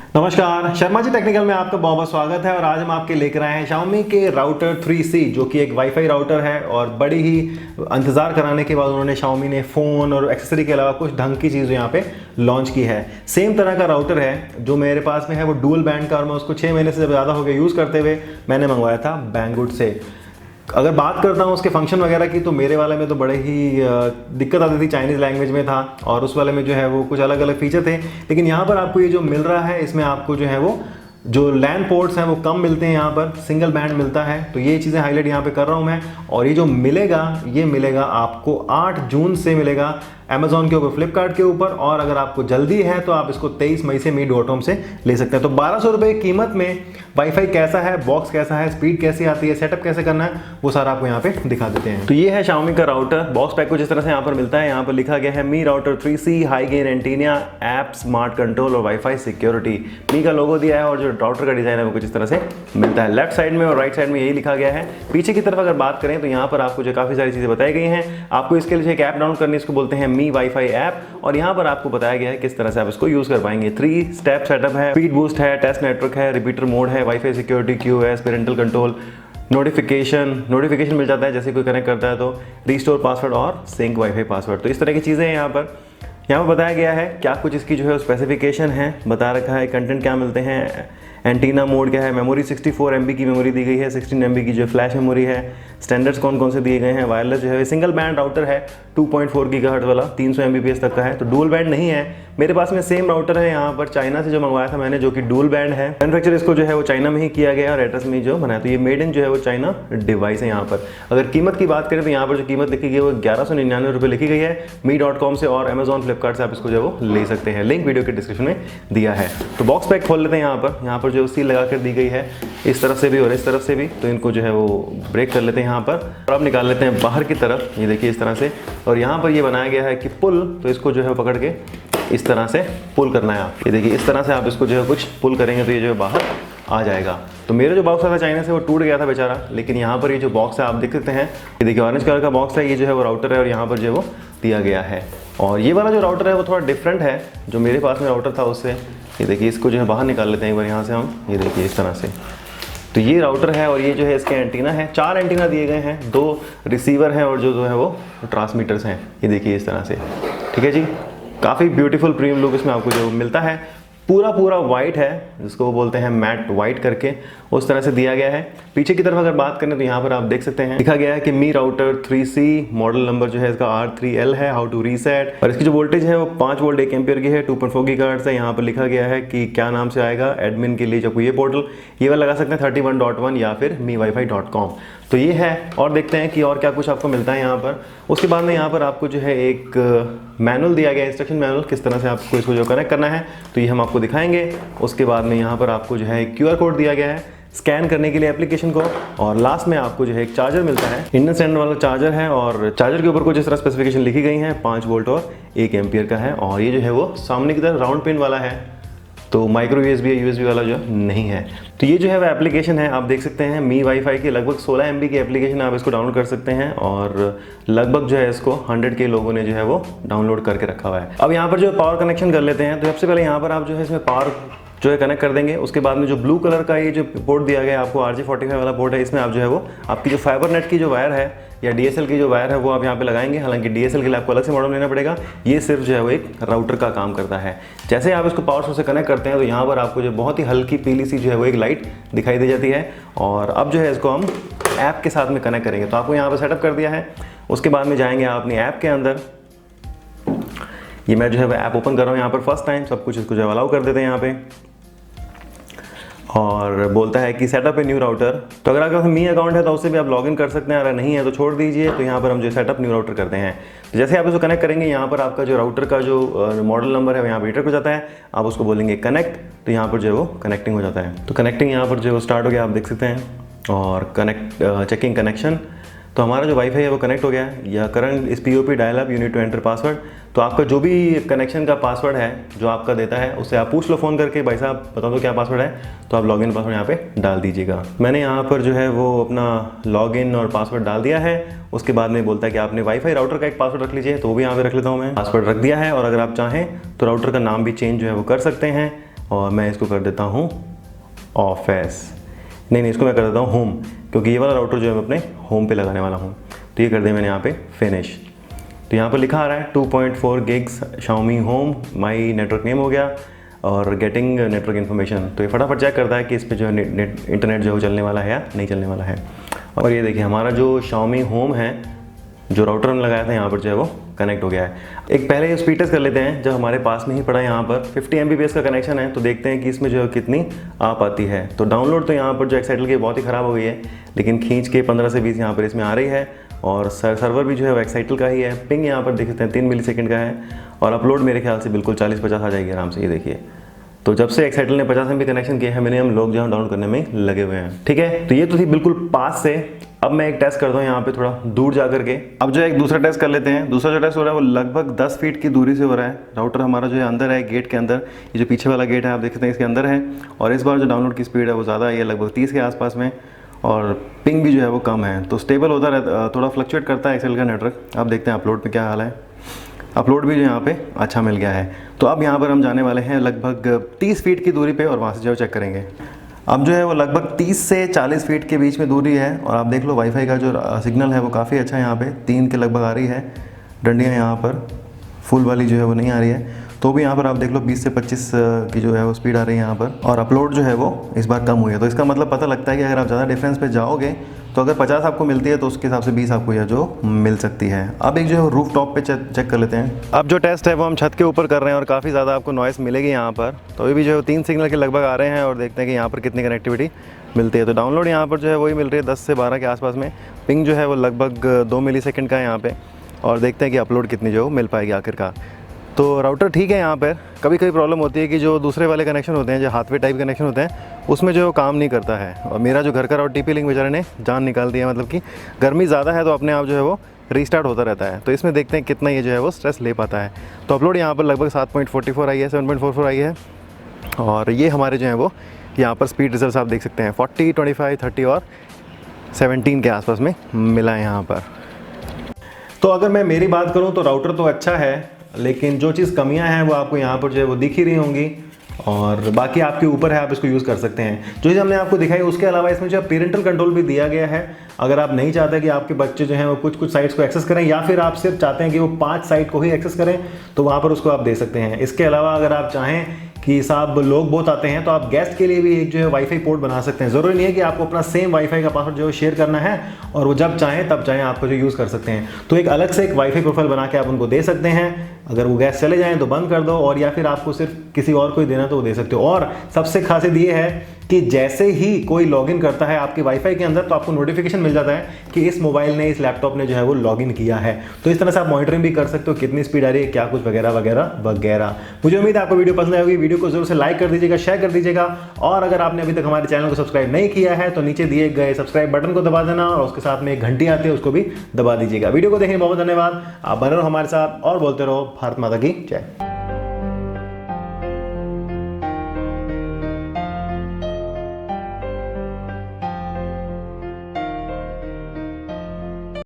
नमस्कार, शर्मा जी टेक्निकल में आपका बहुत बहुत स्वागत है। और आज हम आपके लेकर आए हैं Xiaomi के राउटर 3C, जो कि एक वाईफाई राउटर है। और बड़ी ही इंतज़ार कराने के बाद उन्होंने Xiaomi ने फ़ोन और एक्सेसरी के अलावा कुछ ढंग की चीज़ यहाँ पे लॉन्च की है। सेम तरह का राउटर है जो मेरे पास में है, वो डुअल बैंड का, और मैं उसको 6 महीने से ज़्यादा हो गया यूज़ करते हुए। मैंने मंगवाया था Banggood से। अगर बात करता हूँ उसके फंक्शन वगैरह की, तो मेरे वाले में तो बड़े ही दिक्कत आती थी, चाइनीज़ लैंग्वेज में था, और उस वाले में जो है वो कुछ अलग अलग फीचर थे। लेकिन यहाँ पर आपको ये जो मिल रहा है, इसमें आपको जो है वो जो लैन पोर्ट्स हैं वो कम मिलते हैं, यहाँ पर सिंगल बैंड मिलता है। तो ये चीज़ें हाईलाइट यहाँ पे कर रहा हूँ मैं। और ये जो मिलेगा, ये मिलेगा आपको 8 जून से मिलेगा अमेजोन के ऊपर, फ्लिपकार्ट के ऊपर। और अगर आपको जल्दी है तो आप इसको 23 मई से mi.com से ले सकते हैं। तो 1200 रुपये की कीमत में वाईफाई कैसा है, बॉक्स कैसा है, स्पीड कैसी आती है, सेटअप कैसे करना है, वो सारा आपको यहाँ पे दिखा देते हैं। तो ये है Xiaomi का राउटर। बॉक्स पैक कुछ इस तरह से यहाँ पर मिलता है। यहाँ पर लिखा गया है Mi router 3C high gain antenna app smart control और वाईफाई सिक्योरिटी। मी का लोगो दिया है और जो राउटर का डिजाइन है वो कुछ इस तरह से मिलता है। लेफ्ट साइड में और राइट साइड में यही लिखा गया है। पीछे की तरफ अगर बात करें तो यहाँ पर आपको जो काफ़ी सारी चीज़ें बताई गई हैं। आपको इसके लिए एक ऐप डाउनलोड करनी है, इसको बोलते हैं मी वाईफाई ऐप। और यहाँ पर आपको बताया गया है किस तरह से आप इसको यूज़ कर पाएंगे। 3 स्टेप सेटअप है, स्पीड बूस्ट है, टेस्ट नेटवर्क है, रिपीटर मोड है, WiFi security, QoS, parental control, notification मिल जाता है जैसे कोई कनेक्ट करता है तो, रीस्टोर पासवर्ड और सिंक वाईफाई पासवर्ड। तो इस तरह की चीज़ें हैं यहाँ पर बताया गया है क्या कुछ इसकी जो है स्पेसिफिकेशन है, बता रखा है कंटेंट क्या मिलते हैं, एंटीना मोड क्या है, मेमोरी 64 MB की मेमोरी दी गई है, 16 MB की जो फ्लैश मेमोरी है, स्टैंडर्ड्स कौन कौन से दिए गए हैं, वायरलेस जो है सिंगल बैंड राउटर है 2.4 GHz वाला, 300 Mbps तक का है। तो डुअल बैंड नहीं है। मेरे पास में सेम राउटर है यहाँ पर चाइना से जो मंगवाया था मैंने, जो कि डुअल बैंड है। मैन्युफैक्चर इसको जो है वो चाइना में ही किया गया और एड्रेस में जो बनाया। तो ये मेड इन जो है वो चाइना डिवाइस है। यहाँ पर अगर कीमत की बात करें तो यहाँ पर जो कीमत लिखी गई है वो 1199 रुपये लिखी गई है mi.com से, और अमेजॉन फ्लिपकार्ट से आप इसको जो है वो ले सकते हैं। लिंक वीडियो के डिस्क्रिप्शन में दिया है। तो बॉक्स पैक खोल लेते हैं। यहाँ पर जो सील लगा कर दी गई है, इस तरफ से भी और इस तरफ से भी, तो इनको जो है वो ब्रेक कर लेते हैं यहाँ पर, और अब निकाल लेते हैं बाहर की तरफ। ये देखिए इस तरह से। और यहाँ पर ये बनाया गया है कि पुल, तो इसको जो है पकड़ के इस तरह से पुल करना है। आप ये देखिए इस तरह से आप इसको जो है कुछ पुल करेंगे तो ये जो है बाहर आ जाएगा। तो मेरा जो बॉक्स था चाइना से वो टूट गया था बेचारा, लेकिन यहाँ पर ये जो बॉक्स है आप देख सकते हैं, ये देखिए ऑरेंज कलर का बॉक्स है। ये जो है वो राउटर है और यहाँ पर जो है वो दिया गया है। और ये वाला जो राउटर है वो थोड़ा डिफरेंट है जो मेरे पास में राउटर था उससे। ये देखिए इसको जो है बाहर निकाल लेते हैं एक बार यहाँ से हम। ये देखिए इस तरह से। तो ये राउटर है और ये जो है इसके एंटीना है, 4 एंटीना दिए गए हैं, 2 रिसीवर हैं और जो है वो ट्रांसमीटर्स हैं। ये देखिए इस तरह से। ठीक है जी, काफ़ी ब्यूटीफुल प्रीमियम लुक इसमें आपको जो मिलता है। पूरा वाइट है, जिसको वो बोलते हैं मैट वाइट करके, उस तरह से दिया गया है। पीछे की तरफ अगर बात करें तो यहाँ पर आप देख सकते हैं लिखा गया है कि मी राउटर 3C, मॉडल नंबर जो है इसका R3L है, हाउ टू रीसेट। और इसकी जो वोल्टेज है वो 5 वोल्ट 1 एम्पियर की है, 2.4 GHz है। यहाँ पर लिखा गया है कि क्या नाम से आएगा एडमिन के लिए, जब ये पोर्टल ये वाला लगा सकते हैं 31.1 या फिर miwifi.com। तो ये है। और देखते हैं कि और क्या कुछ आपको मिलता है यहाँ पर। उसके बाद में यहाँ पर आपको जो है एक मैनुअल दिया गया है, इंस्ट्रक्शन मैनुअल, किस तरह से आपको इसको जो कनेक्ट करना है, तो ये हम आपको दिखाएंगे। उसके बाद में यहाँ पर आपको जो है QR कोड दिया गया है स्कैन करने के लिए एप्लीकेशन को। और लास्ट में आपको जो है एक चार्जर मिलता है, इंडियन स्टैंडर्ड वाला चार्जर है। और चार्जर के ऊपर कुछ इस तरह स्पेसिफिकेशन लिखी गई है, 5 वोल्ट और 1 एम्पियर का है। और ये जो है वो सामने की तरफ राउंड पिन वाला है, तो माइक्रो USB या USB वाला जो नहीं है। तो ये जो है वो एप्लीकेशन है, आप देख सकते हैं मी वाईफाई की लगभग 16 MB की एप्लीकेशन, आप इसको डाउनलोड कर सकते हैं। और लगभग जो है इसको 100 के लोगों ने जो है वो डाउनलोड करके रखा हुआ है। अब यहाँ पर जो पावर कनेक्शन कर लेते हैं। तो सबसे पहले यहाँ पर आप जो है इसमें पावर जो है कनेक्ट कर देंगे। उसके बाद में जो ब्लू कलर का ये जो पोर्ट दिया गया है आपको, RJ45 वाला पोर्ट है, इसमें आप जो है वो आपकी जो फाइबर नेट की जो वायर है या DSL की जो वायर है वो आप यहाँ पे लगाएंगे। हालांकि DSL के लिए आपको अलग से मॉडल लेना पड़ेगा, ये सिर्फ जो है वो एक राउटर का काम करता है। जैसे आप इसको पावर सोर्स से कनेक्ट करते हैं तो यहाँ पर आपको जो बहुत ही हल्की पीली सी जो है वो एक लाइट दिखाई दे जाती है। और अब जो है इसको हम ऐप के साथ में कनेक्ट करेंगे। तो आपको यहाँ पर सेटअप कर दिया है। उसके बाद में जाएंगे आप अपनी ऐप के अंदर। ये मैं जो है वो ऐप ओपन कर रहा हूँ यहाँ पर फर्स्ट टाइम, सब कुछ इसको जो है अलाउ कर देते हैं यहाँ पे। और बोलता है कि सेटअप ए न्यू राउटर। तो अगर आपका मी अकाउंट है तो उससे भी आप लॉगिन कर सकते हैं, अगर नहीं है तो छोड़ दीजिए। तो यहाँ पर हम जो सेटअप न्यू राउटर करते हैं। तो जैसे आप इसको कनेक्ट करेंगे, यहाँ पर आपका जो राउटर का जो मॉडल नंबर है यहाँ पर एंटर हो जाता है। आप उसको बोलेंगे कनेक्ट, तो यहाँ पर जो है वो कनेक्टिंग हो जाता है। तो कनेक्टिंग यहाँ पर जो है स्टार्ट हो गया, आप देख सकते हैं। और चेकिंग कनेक्शन, तो हमारा जो वाईफाई है वो कनेक्ट हो गया है। या करंट इस POP dial up, unit to enter password. तो आपका जो भी कनेक्शन का पासवर्ड है जो आपका देता है, उससे आप पूछ लो फ़ोन करके, भाई साहब बता दो क्या पासवर्ड है, तो आप लॉगिन पासवर्ड यहाँ पे डाल दीजिएगा। मैंने यहाँ पर जो है वो अपना लॉगिन और पासवर्ड डाल दिया है। उसके बाद में बोलता है कि आपने वाईफाई राउटर का एक पासवर्ड रख लीजिए, तो वो भी यहाँ पे रख लेता हूँ मैं। पासवर्ड रख दिया है। और अगर आप चाहें तो राउटर का नाम भी चेंज जो है वो कर सकते हैं। और मैं इसको कर देता हूँ ऑफिस, नहीं इसको मैं कर देता हूँ होम, क्योंकि ये वाला राउटर जो है मैं अपने होम पे लगाने वाला हूँ। तो ये कर दिया मैंने यहाँ पे फिनिश। तो यहाँ पर लिखा आ रहा है 2.4 gigs Xiaomi home, my network name हो गया और गेटिंग नेटवर्क इन्फॉर्मेशन। तो ये फटाफट चेक करता है कि इस पर जो है इंटरनेट जो है चलने वाला है या नहीं चलने वाला है। और ये देखिए हमारा जो Xiaomi होम है, जो राउटर हमने लगाया था यहाँ पर जो है वो कनेक्ट हो गया है। एक पहले स्पीड टेस्ट कर लेते हैं, जब हमारे पास में ही पड़ा यहाँ पर 50 Mbps का कनेक्शन है, तो देखते हैं कि इसमें जो है कितनी आ पाती है। तो डाउनलोड तो यहाँ पर जो एक्साइटल की बहुत ही ख़राब हो गई है, लेकिन खींच के 15 से 20 यहाँ पर इसमें आ रही है। और सर्वर भी जो है वो एक्साइटल का ही है। पिंग यहाँ पर देख सकते हैं 3 मिलीसेकंड का है, और अपलोड मेरे ख्याल से बिल्कुल 40-50 आ जाएगी आराम से। ये देखिए, तो जब से एक्साइटल ने 50 MB कनेक्शन किया है, मिनिमम लोग जो है डाउनलोड करने में लगे हुए हैं। ठीक है, तो ये तो थी बिल्कुल पास से। अब मैं एक टेस्ट करता हूँ यहाँ पे थोड़ा दूर जा करके। अब जो है एक दूसरा टेस्ट कर लेते हैं। दूसरा जो टेस्ट हो रहा है वो लगभग 10 फीट की दूरी से हो रहा है। राउटर हमारा जो है अंदर है, गेट के अंदर। ये जो पीछे वाला गेट है आप देख सकते हैं इसके अंदर है। और इस बार जो डाउनलोड की स्पीड है वो ज़्यादा है, ये लगभग 30 के आसपास में, और पिंग भी जो है वो कम है। तो स्टेबल होता रहता, थोड़ा फ्लक्चुएट करता है एक्सेल का नेटवर्क। अब देखते हैं अपलोड पे क्या हाल है। अपलोड भी जो यहाँ पे अच्छा मिल गया है। तो अब यहाँ पर हम जाने वाले हैं लगभग 30 फीट की दूरी पे, और वहाँ से जो चेक करेंगे। अब जो है वो लगभग 30 से 40 फीट के बीच में दूरी है, और आप देख लो वाईफाई का जो सिग्नल है वो काफ़ी अच्छा है। यहाँ पे 3 के लगभग आ रही है डंडियाँ, यहाँ पर फुल वाली जो है वो नहीं आ रही है। तो भी यहाँ पर आप देख लो 20 से 25 की जो है वो स्पीड आ रही है यहाँ पर। और अपलोड जो है वो इस बार कम हुई है। तो इसका मतलब पता लगता है कि अगर आप ज़्यादा डिफरेंस पे जाओगे तो अगर 50 आपको मिलती है तो उसके हिसाब से 20 आपको यह जो मिल सकती है। अब एक जो है रूफ टॉप पे चेक कर लेते हैं। अब जो टेस्ट है वो हम छत के ऊपर कर रहे हैं, और काफ़ी ज़्यादा आपको नॉइस मिलेगी यहाँ पर। तो अभी भी जो है 3 सिग्नल के लगभग आ रहे हैं, और देखते हैं कि यहाँ पर कितनी कनेक्टिविटी मिलती है। तो डाउनलोड यहाँ पर जो है वही मिल रही है 10 से 12 के आसपास में। पिंग जो है वो लगभग 2 मिलीसेकंड का है यहाँ पे, और देखते हैं कि अपलोड कितनी जो मिल पाएगी आखिरकार। तो राउटर ठीक है। यहाँ पर कभी कभी प्रॉब्लम होती है कि जो दूसरे वाले कनेक्शन होते हैं, जो हाथवे टाइप कनेक्शन होते हैं, उसमें जो काम नहीं करता है। और मेरा जो घर का राउटर TP-Link बेचारे ने जान निकाल दिया, मतलब कि गर्मी ज़्यादा है तो अपने आप जो है वो रीस्टार्ट होता रहता है। तो इसमें देखते हैं कितना ये जो है वो स्ट्रेस ले पाता है। तो अपलोड यहाँ पर लगभग 7.44 आई है, 7.44 आई है। और ये हमारे जो है वो यहाँ पर स्पीड रिजल्ट आप देख सकते हैं 40, 25, 30 और 17 के आसपास में मिला है यहाँ पर। तो अगर मैं मेरी बात करूँ तो राउटर तो अच्छा है, लेकिन जो चीज़ कमियां हैं वो आपको यहाँ पर जो है वो दिख ही रही होंगी, और बाकी आपके ऊपर है, आप इसको यूज़ कर सकते हैं। जो चीज़ हमने आपको दिखाई, उसके अलावा इसमें जो पेरेंटल कंट्रोल भी दिया गया है। अगर आप नहीं चाहते कि आपके बच्चे जो हैं वो कुछ साइट्स को एक्सेस करें, या फिर आप सिर्फ चाहते हैं कि वो 5 साइट को ही एक्सेस करें, तो वहाँ पर उसको आप दे सकते हैं। इसके अलावा अगर आप चाहें कि साहब लोग बहुत आते हैं, तो आप गेस्ट के लिए भी एक जो है वाईफाई पोर्ट बना सकते हैं। ज़रूरी नहीं है कि आपको अपना सेम वाईफाई का पासवर्ड जो है शेयर करना है, और वो जब चाहें तब चाहें आपको जो यूज़ कर सकते हैं। तो एक अलग से एक वाईफाई प्रोफाइल बना के आप उनको दे सकते हैं। अगर वो गेस्ट चले जाएं तो बंद कर दो, और या फिर आपको सिर्फ किसी और को ही देना तो वो दे सकते हो। और सबसे खासियत ये है कि जैसे ही कोई लॉगिन करता है आपके वाईफाई के अंदर, तो आपको नोटिफिकेशन मिल जाता है कि इस मोबाइल ने, इस लैपटॉप ने जो है वो लॉगिन किया है। तो इस तरह से आप मॉनिटरिंग भी कर सकते हो, कितनी स्पीड आ रही है, क्या कुछ वगैरह वगैरह वगैरह। मुझे उम्मीद है आपको वीडियो पसंद आई होगी। वीडियो को जरूर से लाइक कर दीजिएगा, शेयर कर दीजिएगा, और अगर आपने अभी तक हमारे चैनल को सब्सक्राइब नहीं किया है तो नीचे दिए गए सब्सक्राइब बटन को दबा देना, और उसके साथ में एक घंटी आती है उसको भी दबा दीजिएगा। वीडियो को देखने में बहुत धन्यवाद। आप बने रहो हमारे साथ और बोलते रहो भारत माता की जय।